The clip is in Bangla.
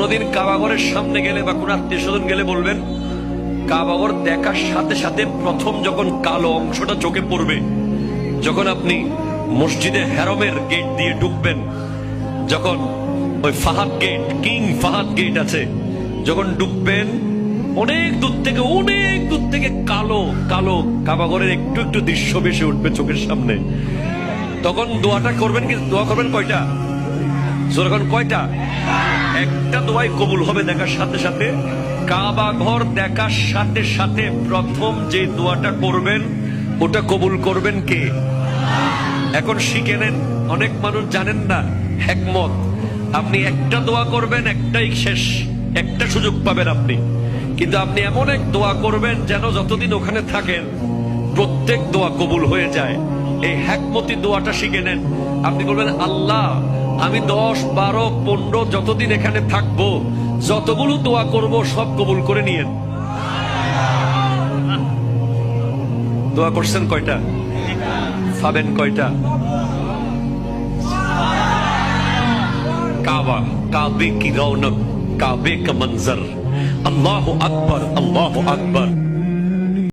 কোনদিন কাবাগরের সামনে গেলে বা কোন আত্মীয় স্বজন গেলে বলবেন, কাবাগর দেখার সাথে সাথে প্রথম যখন কালো অংশটা চোখে পড়বে, যখন আপনি মসজিদে হেরমের গেট দিয়ে ঢুকবেন, যখন ওই Fahad gate, king Fahad gate আছে, যখন ঢুকবেন অনেক দূর থেকে কালো কালো কাবাগরের একটু একটু দৃশ্য ভেসে উঠবে চোখের সামনে। তখন দোয়াটা করবেন, কি দোয়া করবেন কয়টা? যখন কয়টা? একটা দোয়াই কবুল হবে দেখার সাথে সাথে। কাবা ঘর দেখার সাথে সাথে প্রথম যে দোয়াটা করবেন ওটা কবুল করবেন কে? এখন শিখে নেন, অনেক মানুষ জানেন না হিকমত। আপনি একটা দোয়া করবেন, একটাই শেষ, একটা সুযোগ পাবেন আপনি, কিন্তু আপনি এমন এক দোয়া করবেন যেন যতদিন ওখানে থাকেন প্রত্যেক দোয়া কবুল হয়ে যায়। এই হিকমতি দোয়াটা শিখে নেন। আপনি বলবেন, আল্লাহ আমি 10, 12, 15 যতদিন এখানে থাকবো, যতগুলো দোয়া করব সব কবুল করে নিয়েন। দোয়া করছেন কয়টা? পাবেন কয়টা? কাবা, কাবে কি রৌনক, কাবে কা মঞ্জর, আল্লাহু আকবার, আল্লাহু আকবার।